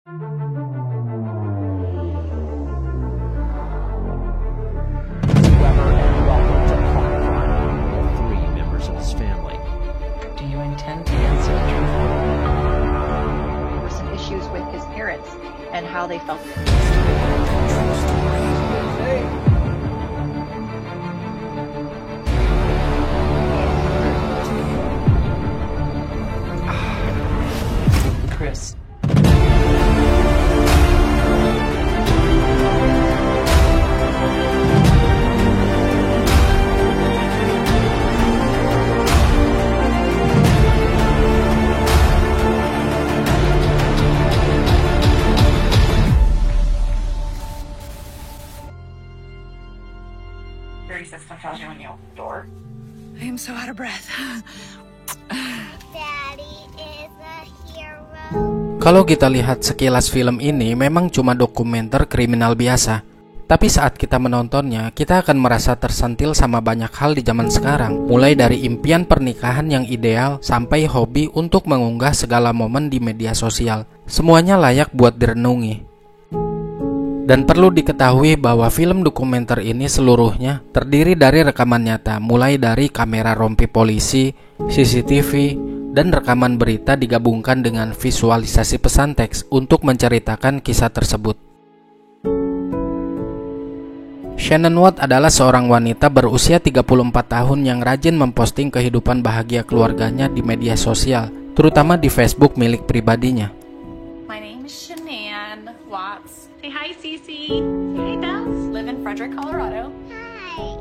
Weber and welcome to Crime Crime with three members of his family. Do you intend to answer truthfully? There were some issues with his parents and how they felt. Chris. I am so out of breath. Daddy is a hero. Kalau kita lihat sekilas film ini memang cuma dokumenter kriminal biasa. Tapi saat kita menontonnya, kita akan merasa tersentil sama banyak hal di zaman sekarang. Mulai dari impian pernikahan yang ideal sampai hobi untuk mengunggah segala momen di media sosial. Semuanya layak buat direnungi. Dan perlu diketahui bahwa film dokumenter ini seluruhnya terdiri dari rekaman nyata, mulai dari kamera rompi polisi, CCTV, dan rekaman berita digabungkan dengan visualisasi pesan teks untuk menceritakan kisah tersebut. Shannon Watt adalah seorang wanita berusia 34 tahun yang rajin memposting kehidupan bahagia keluarganya di media sosial, terutama di Facebook milik pribadinya. My name is Shanann Watts. Say hi, Cece. Hey, Bells. Live in Frederick, Colorado. Hi.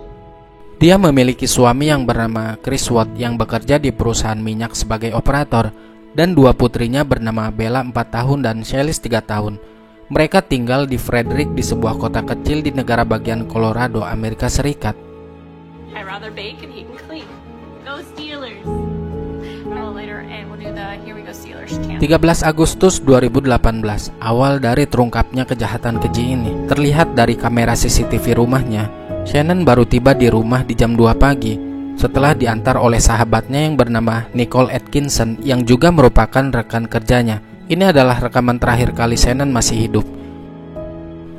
Dia memiliki suami yang bernama Chris Watt yang bekerja di perusahaan minyak sebagai operator, dan dua putrinya bernama Bella 4 tahun dan Shelly 3 tahun. Mereka tinggal di Frederick di sebuah kota kecil di negara bagian Colorado, Amerika Serikat. I rather bake and eat and clean. Go Steelers. Later and we'll do the Here We Go Steelers chant. 13 Agustus 2018, awal dari terungkapnya kejahatan keji ini terlihat dari kamera CCTV rumahnya. Shannon baru tiba di rumah di jam 2 pagi setelah diantar oleh sahabatnya yang bernama Nicole Atkinson yang juga merupakan rekan kerjanya. Ini adalah rekaman terakhir kali Shannon masih hidup.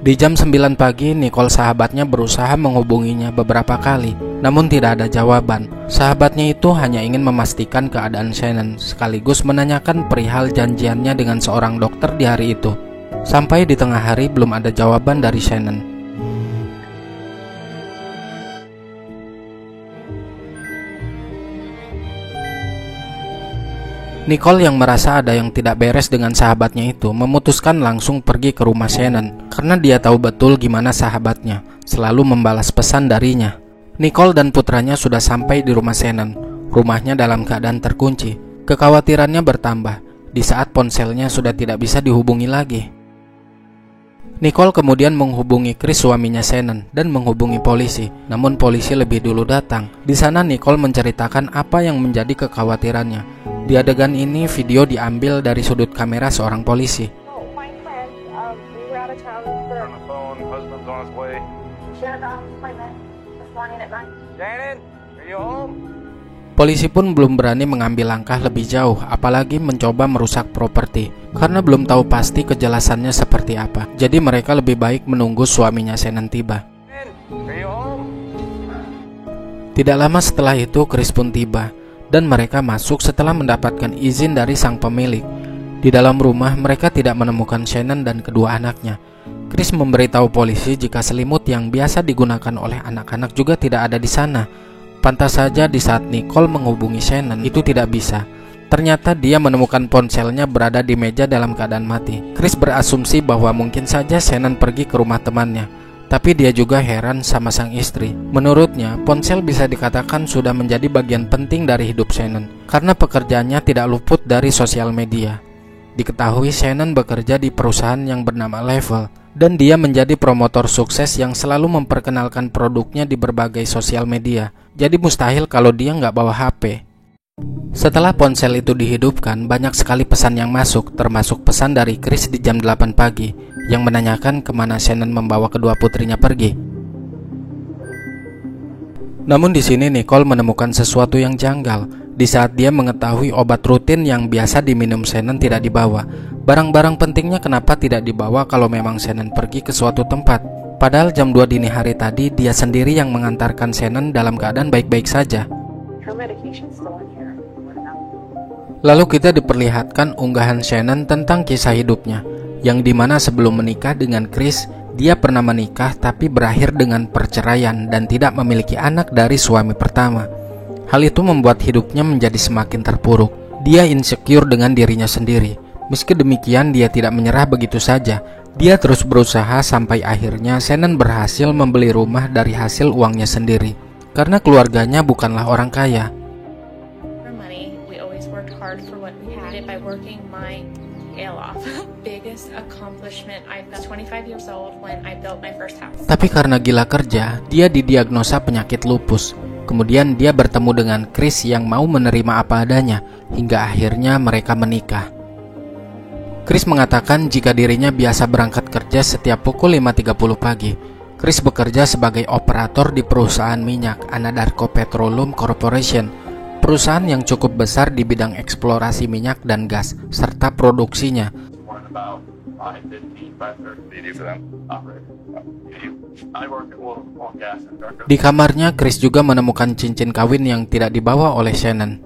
Di jam 9 pagi, Nicole sahabatnya berusaha menghubunginya beberapa kali, namun tidak ada jawaban. Sahabatnya itu hanya ingin memastikan keadaan Shannon, sekaligus menanyakan perihal janjiannya dengan seorang dokter di hari itu. Sampai di tengah hari belum ada jawaban dari Shannon. Nicole yang merasa ada yang tidak beres dengan sahabatnya itu memutuskan langsung pergi ke rumah Shannon karena dia tahu betul gimana sahabatnya selalu membalas pesan darinya. Nicole dan putranya sudah sampai di rumah Shannon. Rumahnya dalam keadaan terkunci. Kekhawatirannya bertambah di saat ponselnya sudah tidak bisa dihubungi lagi. Nicole kemudian menghubungi Chris, suaminya Shannon, dan menghubungi polisi. Namun polisi lebih dulu datang. Di sana Nicole menceritakan apa yang menjadi kekhawatirannya. Di adegan ini video diambil dari sudut kamera seorang polisi. Polisi pun belum berani mengambil langkah lebih jauh, apalagi mencoba merusak properti, karena belum tahu pasti kejelasannya seperti apa. Jadi mereka lebih baik menunggu suaminya Shannon tiba. Tidak lama setelah itu Chris pun tiba, dan mereka masuk setelah mendapatkan izin dari sang pemilik. Di dalam rumah mereka tidak menemukan Shannon dan kedua anaknya. Chris memberitahu polisi jika selimut yang biasa digunakan oleh anak-anak juga tidak ada di sana. Pantas saja di saat Nicole menghubungi Shannon itu tidak bisa. Ternyata dia menemukan ponselnya berada di meja dalam keadaan mati. Chris berasumsi bahwa mungkin saja Shannon pergi ke rumah temannya. Tapi dia juga heran sama sang istri. Menurutnya, ponsel bisa dikatakan sudah menjadi bagian penting dari hidup Shannon karena pekerjaannya tidak luput dari sosial media. Diketahui Shannon bekerja di perusahaan yang bernama Level, dan dia menjadi promotor sukses yang selalu memperkenalkan produknya di berbagai sosial media. Jadi mustahil kalau dia nggak bawa HP. Setelah ponsel itu dihidupkan, banyak sekali pesan yang masuk, termasuk pesan dari Chris di jam 8 pagi yang menanyakan kemana Shannon membawa kedua putrinya pergi. Namun di sini Nicole menemukan sesuatu yang janggal. Di saat dia mengetahui obat rutin yang biasa diminum Shannon tidak dibawa, barang-barang pentingnya kenapa tidak dibawa kalau memang Shannon pergi ke suatu tempat? Padahal jam 2 dini hari tadi dia sendiri yang mengantarkan Shannon dalam keadaan baik-baik saja. Lalu kita diperlihatkan unggahan Shannon tentang kisah hidupnya, yang dimana sebelum menikah dengan Chris, dia pernah menikah tapi berakhir dengan perceraian dan tidak memiliki anak dari suami pertama. Hal itu membuat hidupnya menjadi semakin terpuruk. Dia insecure dengan dirinya sendiri. Meski demikian, dia tidak menyerah begitu saja. Dia terus berusaha sampai akhirnya Shannon berhasil membeli rumah dari hasil uangnya sendiri. Karena keluarganya bukanlah orang kaya. Tapi karena gila kerja, dia didiagnosa penyakit lupus. Kemudian dia bertemu dengan Chris yang mau menerima apa adanya, hingga akhirnya mereka menikah. Chris mengatakan jika dirinya biasa berangkat kerja setiap pukul 5.30 pagi. Chris bekerja sebagai operator di perusahaan minyak Anadarko Petroleum Corporation, perusahaan yang cukup besar di bidang eksplorasi minyak dan gas, serta produksinya. Di kamarnya, Chris juga menemukan cincin kawin yang tidak dibawa oleh Shannon.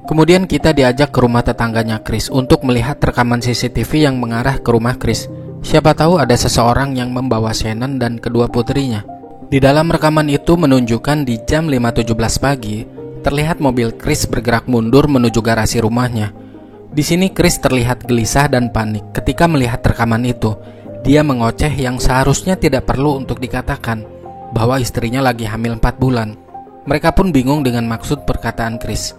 Kemudian kita diajak ke rumah tetangganya Chris untuk melihat rekaman CCTV yang mengarah ke rumah Chris. Siapa tahu ada seseorang yang membawa Shannon dan kedua putrinya. Di dalam rekaman itu menunjukkan di jam 5.17 pagi, terlihat mobil Chris bergerak mundur menuju garasi rumahnya. Di sini Chris terlihat gelisah dan panik ketika melihat rekaman itu. Dia mengoceh yang seharusnya tidak perlu untuk dikatakan, bahwa istrinya lagi hamil 4 bulan. Mereka pun bingung dengan maksud perkataan Chris.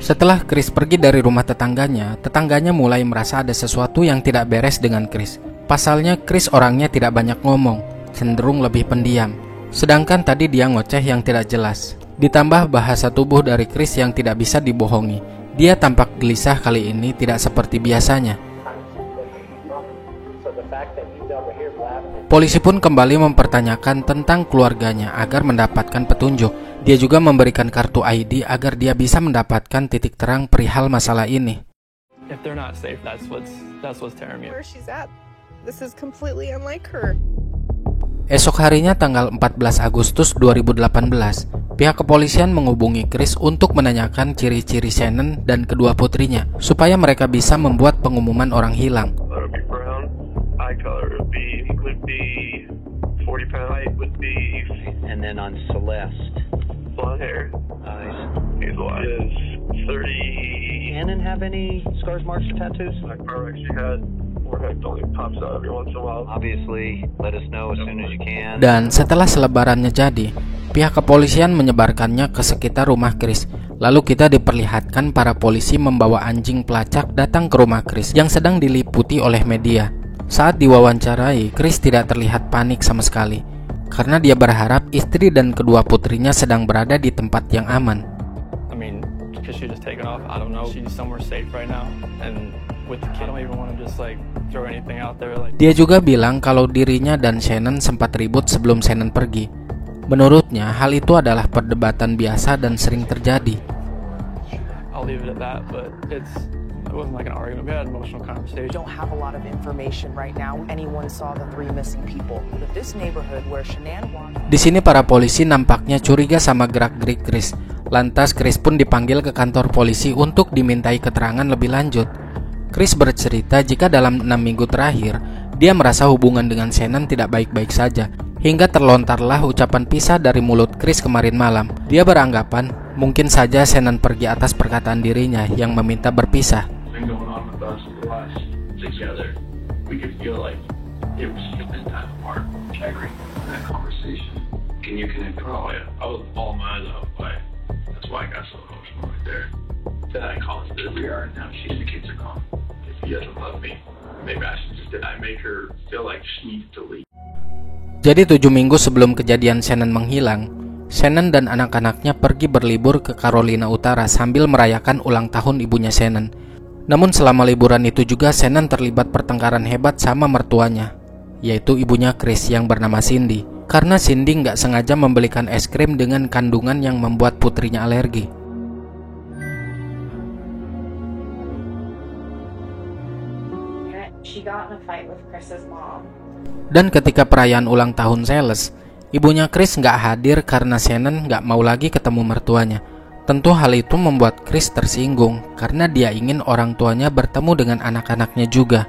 Setelah Chris pergi dari rumah tetangganya mulai merasa ada sesuatu yang tidak beres dengan Chris. Pasalnya Chris orangnya tidak banyak ngomong, cenderung lebih pendiam. Sedangkan tadi dia ngoceh yang tidak jelas. Ditambah bahasa tubuh dari Chris yang tidak bisa dibohongi. Dia tampak gelisah kali ini tidak seperti biasanya. Polisi pun kembali mempertanyakan tentang keluarganya agar mendapatkan petunjuk. Dia juga memberikan kartu ID agar dia bisa mendapatkan titik terang perihal masalah ini. Esok harinya tanggal 14 Agustus 2018, pihak kepolisian menghubungi Chris untuk menanyakan ciri-ciri Shannon dan kedua putrinya supaya mereka bisa membuat pengumuman orang hilang. Dan setelah selebarannya jadi, pihak kepolisian menyebarkannya ke sekitar rumah Chris. Lalu kita diperlihatkan para polisi membawa anjing pelacak datang ke rumah Chris yang sedang diliputi oleh media. Saat diwawancarai, Chris tidak terlihat panik sama sekali, karena dia berharap istri dan kedua putrinya sedang berada di tempat yang aman. Dia juga bilang kalau dirinya dan Shannon sempat ribut sebelum Shannon pergi. Menurutnya, hal itu adalah perdebatan biasa dan sering terjadi. Di sini para polisi nampaknya curiga sama gerak-gerik Chris. Lantas Chris pun dipanggil ke kantor polisi untuk dimintai keterangan lebih lanjut. Chris bercerita jika dalam 6 minggu terakhir, dia merasa hubungan dengan Shannon tidak baik-baik saja, hingga terlontarlah ucapan pisah dari mulut Chris kemarin malam. Dia beranggapan mungkin saja Shannon pergi atas perkataan dirinya yang meminta berpisah. Jadi 7 minggu sebelum kejadian Shannon menghilang, Shannon dan anak-anaknya pergi berlibur ke Carolina Utara sambil merayakan ulang tahun ibunya Shannon. Namun selama liburan itu juga Shannon terlibat pertengkaran hebat sama mertuanya, yaitu ibunya Chris yang bernama Cindy. Karena Cindy nggak sengaja membelikan es krim dengan kandungan yang membuat putrinya alergi. She got in a fight with Chris's mom. Dan ketika perayaan ulang tahun Sales, ibunya Chris nggak hadir karena Shannon nggak mau lagi ketemu mertuanya. Tentu hal itu membuat Chris tersinggung karena dia ingin orang tuanya bertemu dengan anak-anaknya juga.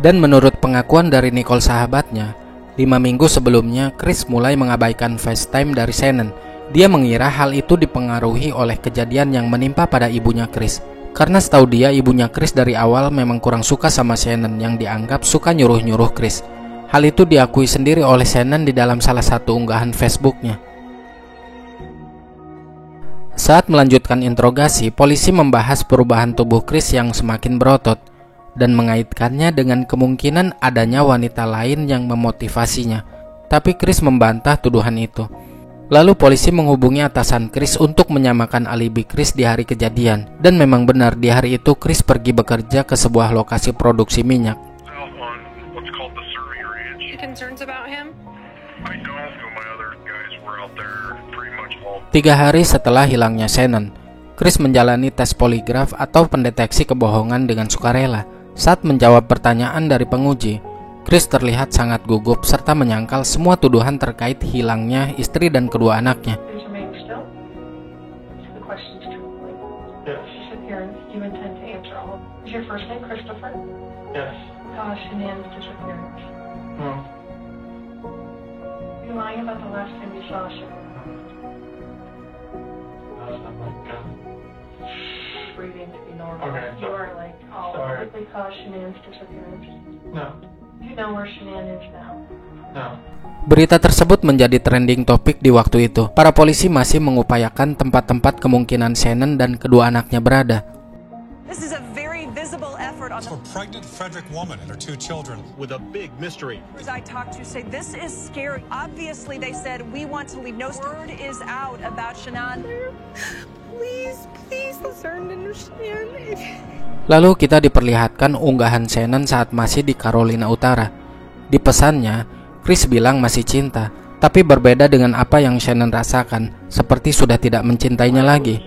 Dan menurut pengakuan dari Nicole sahabatnya, 5 minggu sebelumnya Chris mulai mengabaikan FaceTime dari Shannon. Dia mengira hal itu dipengaruhi oleh kejadian yang menimpa pada ibunya Chris. Karena setahu dia, ibunya Chris dari awal memang kurang suka sama Shannon yang dianggap suka nyuruh-nyuruh Chris. Hal itu diakui sendiri oleh Shannon di dalam salah satu unggahan Facebooknya. Saat melanjutkan interogasi, polisi membahas perubahan tubuh Chris yang semakin berotot dan mengaitkannya dengan kemungkinan adanya wanita lain yang memotivasinya. Tapi Chris membantah tuduhan itu. Lalu polisi menghubungi atasan Chris untuk menyamakan alibi Chris di hari kejadian. Dan memang benar, di hari itu Chris pergi bekerja ke sebuah lokasi produksi minyak. Concerns about him? 3 hari setelah hilangnya Shannon, Chris menjalani tes poligraf atau pendeteksi kebohongan dengan sukarela. Saat menjawab pertanyaan dari penguji, Chris terlihat sangat gugup serta menyangkal semua tuduhan terkait hilangnya istri dan kedua anaknya. Berita tersebut menjadi trending topik di waktu itu. Para polisi masih mengupayakan tempat-tempat kemungkinan Shannon dan kedua anaknya berada. This is a very visible effort on For a pregnant Frederick woman and her 2 children with a big mystery. I talked to say this is scary. Obviously they said we want to leave. No word is out about Shannon. Please concerned and Shannon. Lalu kita diperlihatkan unggahan Shannon saat masih di Carolina Utara. Di pesannya, Chris bilang masih cinta, tapi berbeda dengan apa yang Shannon rasakan, seperti sudah tidak mencintainya lagi.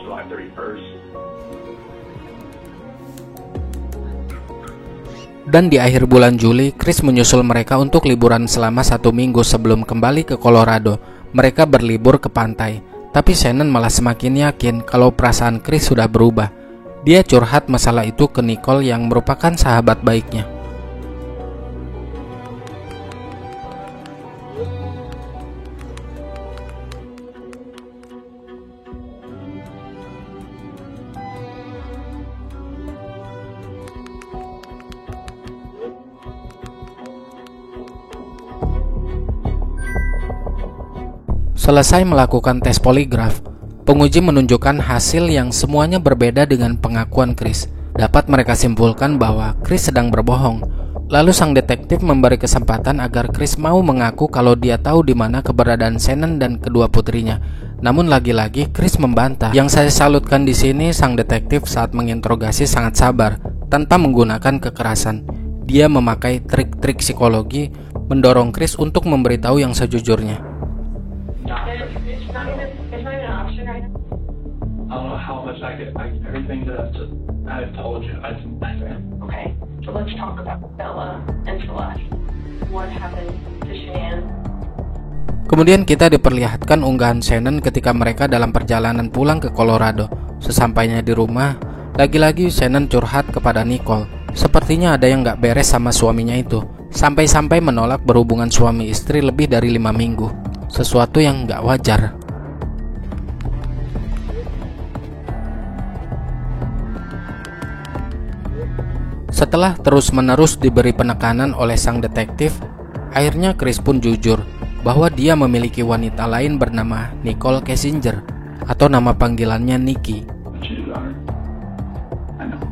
Dan di akhir bulan Juli, Chris menyusul mereka untuk liburan selama 1 minggu sebelum kembali ke Colorado. Mereka berlibur ke pantai, tapi Shannon malah semakin yakin kalau perasaan Chris sudah berubah. Dia curhat masalah itu ke Nicole yang merupakan sahabat baiknya. Selesai melakukan tes poligraf, penguji menunjukkan hasil yang semuanya berbeda dengan pengakuan Chris. Dapat mereka simpulkan bahwa Chris sedang berbohong. Lalu sang detektif memberi kesempatan agar Chris mau mengaku kalau dia tahu di mana keberadaan Shannon dan kedua putrinya. Namun lagi-lagi Chris membantah. Yang saya salutkan di sini, sang detektif saat menginterogasi sangat sabar tanpa menggunakan kekerasan. Dia memakai trik-trik psikologi mendorong Chris untuk memberitahu yang sejujurnya. Okay, so let's talk about Bella and Celeste. What happened to Shannon? Kemudian kita diperlihatkan unggahan Shannon ketika mereka dalam perjalanan pulang ke Colorado. Sesampainya di rumah, lagi-lagi Shannon curhat kepada Nicole. Sepertinya ada yang gak beres sama suaminya itu, sampai-sampai menolak berhubungan suami istri lebih dari 5 minggu. Sesuatu yang gak wajar. Setelah terus-menerus diberi penekanan oleh sang detektif, akhirnya Chris pun jujur bahwa dia memiliki wanita lain bernama Nicole Kessinger, atau nama panggilannya Nikki.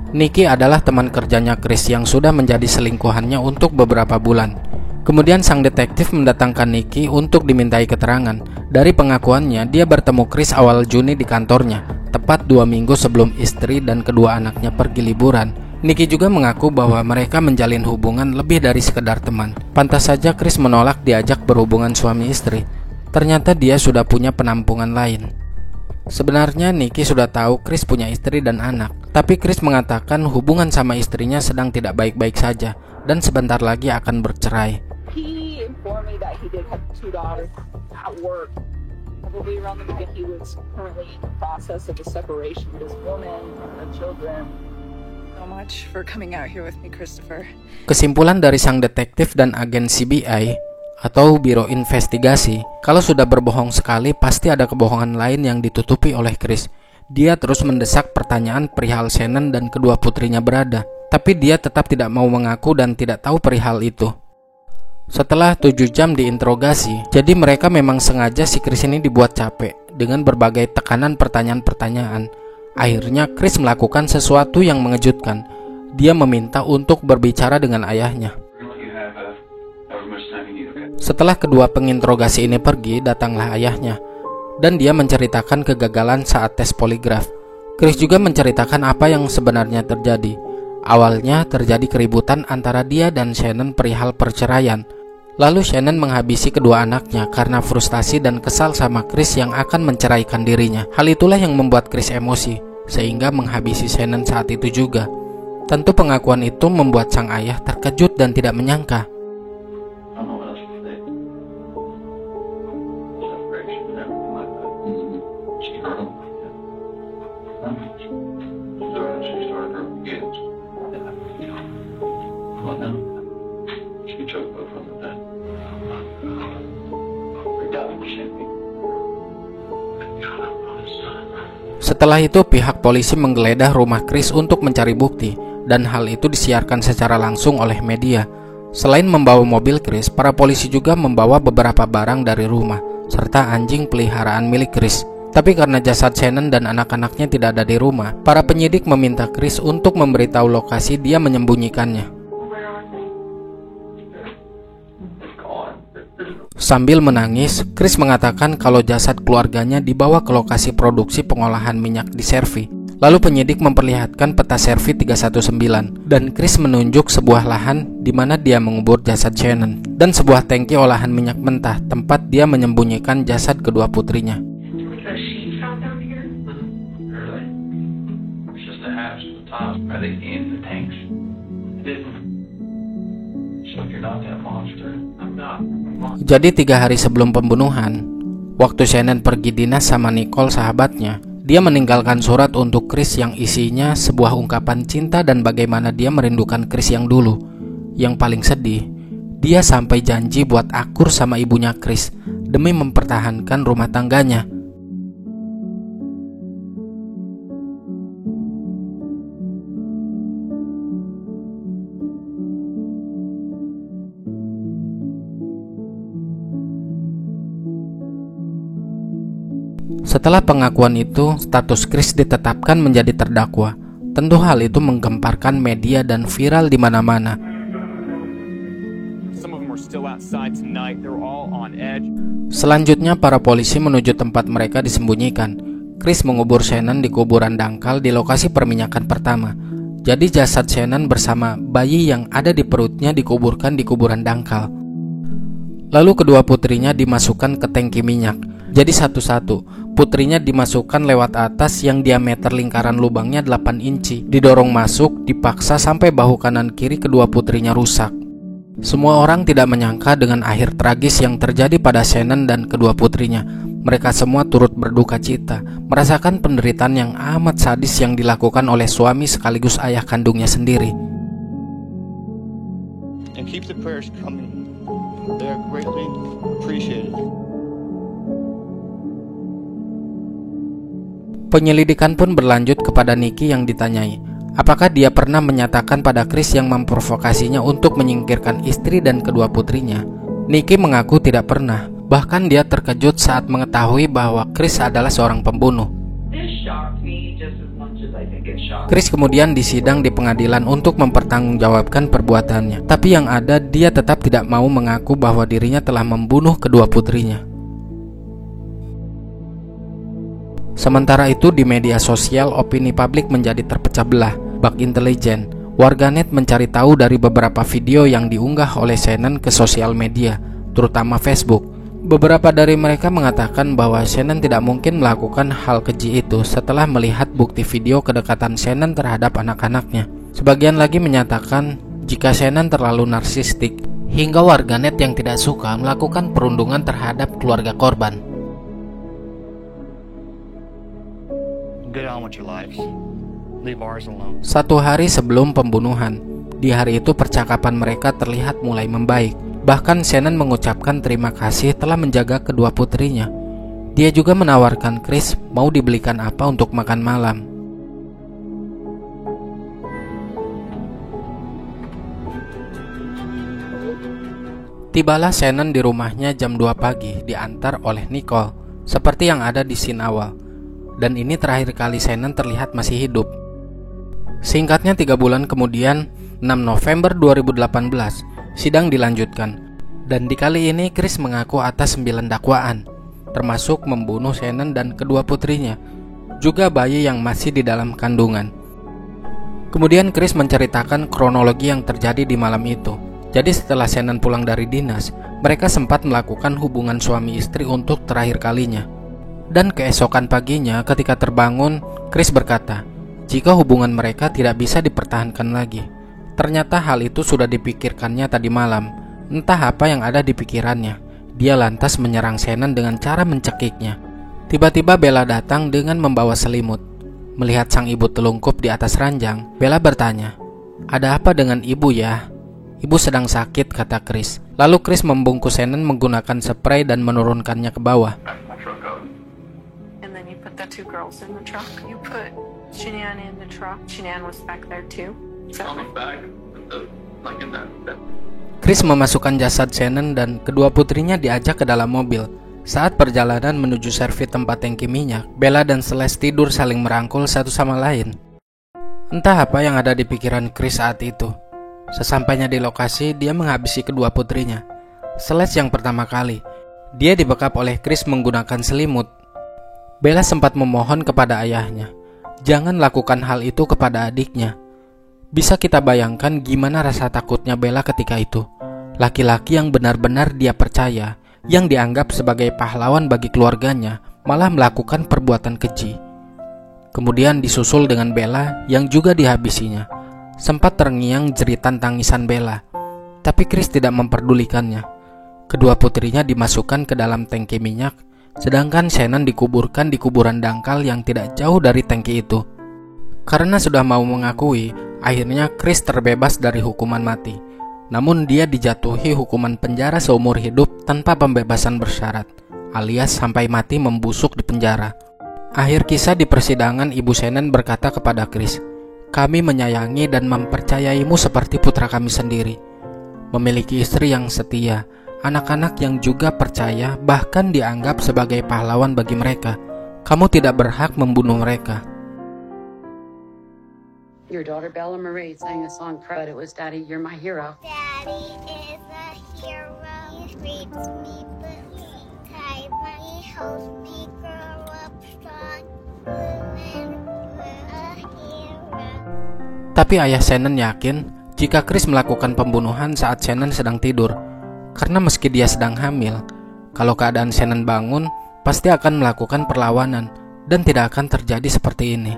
Nikki adalah teman kerjanya Chris yang sudah menjadi selingkuhannya untuk beberapa bulan. Kemudian sang detektif mendatangkan Nikki untuk dimintai keterangan. Dari pengakuannya, dia bertemu Chris awal Juni di kantornya, tepat 2 minggu sebelum istri dan kedua anaknya pergi liburan. Nikki juga mengaku bahwa mereka menjalin hubungan lebih dari sekedar teman. Pantas saja Chris menolak diajak berhubungan suami istri. Ternyata dia sudah punya penampungan lain. Sebenarnya Nikki sudah tahu Chris punya istri dan anak, tapi Chris mengatakan hubungan sama istrinya sedang tidak baik-baik saja dan sebentar lagi akan bercerai. He informed me that he did have 2 daughters at work. Probably around the week he was currently in the process of a separation with his woman and her children. So much for coming out here with me, Christopher. Kesimpulan dari sang detektif dan agen CBI atau Biro Investigasi, kalau sudah berbohong sekali pasti ada kebohongan lain yang ditutupi oleh Chris. Dia terus mendesak pertanyaan perihal Shannon dan kedua putrinya berada, tapi dia tetap tidak mau mengaku dan tidak tahu perihal itu. Setelah 7 jam diinterogasi, jadi mereka memang sengaja si Chris ini dibuat capek dengan berbagai tekanan pertanyaan-pertanyaan. Akhirnya Chris melakukan sesuatu yang mengejutkan. Dia meminta untuk berbicara dengan ayahnya. Setelah kedua penginterogasi ini pergi, datanglah ayahnya, dan dia menceritakan kegagalan saat tes poligraf. Chris juga menceritakan apa yang sebenarnya terjadi. Awalnya terjadi keributan antara dia dan Shannon perihal perceraian. Lalu Shannon menghabisi kedua anaknya karena frustasi dan kesal sama Chris yang akan menceraikan dirinya. Hal itulah yang membuat Chris emosi, sehingga menghabisi Shannon saat itu juga. Tentu pengakuan itu membuat sang ayah terkejut dan tidak menyangka. Setelah itu pihak polisi menggeledah rumah Chris untuk mencari bukti, dan hal itu disiarkan secara langsung oleh media. Selain membawa mobil Chris, para polisi juga membawa beberapa barang dari rumah, serta anjing peliharaan milik Chris. Tapi karena jasad Shannon dan anak-anaknya tidak ada di rumah, para penyidik meminta Chris untuk memberitahu lokasi dia menyembunyikannya. Sambil menangis, Chris mengatakan kalau jasad keluarganya dibawa ke lokasi produksi pengolahan minyak di Servi. Lalu penyidik memperlihatkan peta Servi 319, dan Chris menunjuk sebuah lahan di mana dia mengubur jasad Shannon, dan sebuah tangki olahan minyak mentah tempat dia menyembunyikan jasad kedua putrinya. Jadi 3 hari sebelum pembunuhan, waktu Shannon pergi dinas sama Nicole sahabatnya, dia meninggalkan surat untuk Chris yang isinya sebuah ungkapan cinta dan bagaimana dia merindukan Chris yang dulu. Yang paling sedih, dia sampai janji buat akur sama ibunya Chris demi mempertahankan rumah tangganya. Setelah pengakuan itu, status Chris ditetapkan menjadi terdakwa. Tentu hal itu menggemparkan media dan viral di mana-mana. Selanjutnya para polisi menuju tempat mereka disembunyikan. Chris mengubur Shannon di kuburan dangkal di lokasi perminyakan pertama. Jadi jasad Shannon bersama bayi yang ada di perutnya dikuburkan di kuburan dangkal. Lalu kedua putrinya dimasukkan ke tangki minyak. Jadi satu-satu, putrinya dimasukkan lewat atas yang diameter lingkaran lubangnya 8 inci. Didorong masuk, dipaksa sampai bahu kanan kiri kedua putrinya rusak. Semua orang tidak menyangka dengan akhir tragis yang terjadi pada Shannon dan kedua putrinya. Mereka semua turut berduka cita, merasakan penderitaan yang amat sadis yang dilakukan oleh suami sekaligus ayah kandungnya sendiri. And keep the prayers coming. They are greatly appreciated. Penyelidikan pun berlanjut kepada Nikki yang ditanyai, apakah dia pernah menyatakan pada Chris yang memprovokasinya untuk menyingkirkan istri dan kedua putrinya. Nikki mengaku tidak pernah, bahkan dia terkejut saat mengetahui bahwa Chris adalah seorang pembunuh. Chris kemudian disidang di pengadilan untuk mempertanggungjawabkan perbuatannya. Tapi yang ada, dia tetap tidak mau mengaku bahwa dirinya telah membunuh kedua putrinya. Sementara itu di media sosial, opini publik menjadi terpecah belah. Bug intelijen, warganet mencari tahu dari beberapa video yang diunggah oleh Shannon ke sosial media, terutama Facebook. Beberapa dari mereka mengatakan bahwa Shannon tidak mungkin melakukan hal keji itu setelah melihat bukti video kedekatan Shannon terhadap anak-anaknya. Sebagian lagi menyatakan jika Shannon terlalu narsistik, hingga warganet yang tidak suka melakukan perundungan terhadap keluarga korban. Get on with your lives. Leave ours alone. 1 hari sebelum pembunuhan, di hari itu percakapan mereka terlihat mulai membaik. Bahkan Shannon mengucapkan terima kasih telah menjaga kedua putrinya. Dia juga menawarkan Chris mau dibelikan apa untuk makan malam. Tibalah Shannon di rumahnya jam 2 pagi diantar oleh Nicole, seperti yang ada di scene awal. Dan ini terakhir kali Shannon terlihat masih hidup. Singkatnya 3 bulan kemudian, 6 November 2018, sidang dilanjutkan. Dan di kali ini Chris mengaku atas 9 dakwaan, termasuk membunuh Shannon dan kedua putrinya, juga bayi yang masih di dalam kandungan. Kemudian Chris menceritakan kronologi yang terjadi di malam itu. Jadi setelah Shannon pulang dari dinas, mereka sempat melakukan hubungan suami istri untuk terakhir kalinya. Dan keesokan paginya ketika terbangun, Chris berkata, jika hubungan mereka tidak bisa dipertahankan lagi. Ternyata hal itu sudah dipikirkannya tadi malam. Entah apa yang ada di pikirannya. Dia lantas menyerang Shannon dengan cara mencekiknya. Tiba-tiba Bella datang dengan membawa selimut. Melihat sang ibu telungkup di atas ranjang, Bella bertanya, "Ada apa dengan ibu ya?" "Ibu sedang sakit," kata Chris. Lalu Chris membungkus Shannon menggunakan spray dan menurunkannya ke bawah. And then you put the 2 girls in the truck. You put Shanann in the truck. Shanann was back there too. Chris memasukkan jasad Shannon dan kedua putrinya diajak ke dalam mobil. Saat perjalanan menuju servis tempat tangki minyak, Bella dan Celeste tidur saling merangkul satu sama lain. Entah apa yang ada di pikiran Chris saat itu. Sesampainya di lokasi, dia menghabisi kedua putrinya. Celeste yang pertama kali. Dia dibekap oleh Chris menggunakan selimut. Bella sempat memohon kepada ayahnya, jangan lakukan hal itu kepada adiknya. Bisa kita bayangkan gimana rasa takutnya Bella ketika itu. Laki-laki yang benar-benar dia percaya, yang dianggap sebagai pahlawan bagi keluarganya, malah melakukan perbuatan keji. Kemudian disusul dengan Bella yang juga dihabisinya. Sempat terngiang jeritan tangisan Bella, tapi Chris tidak memperdulikannya. Kedua putrinya dimasukkan ke dalam tangki minyak, sedangkan Shannon dikuburkan di kuburan dangkal yang tidak jauh dari tangki itu. Karena sudah mau mengakui, akhirnya Chris terbebas dari hukuman mati. Namun dia dijatuhi hukuman penjara seumur hidup tanpa pembebasan bersyarat, alias sampai mati membusuk di penjara. Akhir kisah di persidangan, Ibu Shannon berkata kepada Chris, "Kami menyayangi dan mempercayaimu seperti putra kami sendiri. Memiliki istri yang setia, anak-anak yang juga percaya, bahkan dianggap sebagai pahlawan bagi mereka. Kamu tidak berhak membunuh mereka." Your daughter Bella Marie sang a song, but it was Daddy, you're my hero. Daddy is a hero. He treats me blue, ties me, helps me grow up strong. A hero. Tapi ayah Shannon yakin jika Chris melakukan pembunuhan saat Shannon sedang tidur. Karena meski dia sedang hamil, kalau keadaan Shannon bangun, pasti akan melakukan perlawanan dan tidak akan terjadi seperti ini.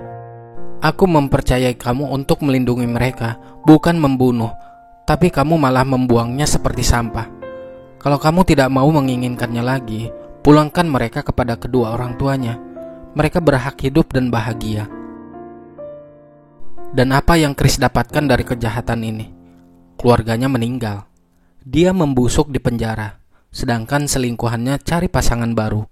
Aku mempercayai kamu untuk melindungi mereka, bukan membunuh, tapi kamu malah membuangnya seperti sampah. Kalau kamu tidak mau menginginkannya lagi, pulangkan mereka kepada kedua orang tuanya. Mereka berhak hidup dan bahagia. Dan apa yang Chris dapatkan dari kejahatan ini? Keluarganya meninggal. Dia membusuk di penjara, sedangkan selingkuhannya cari pasangan baru.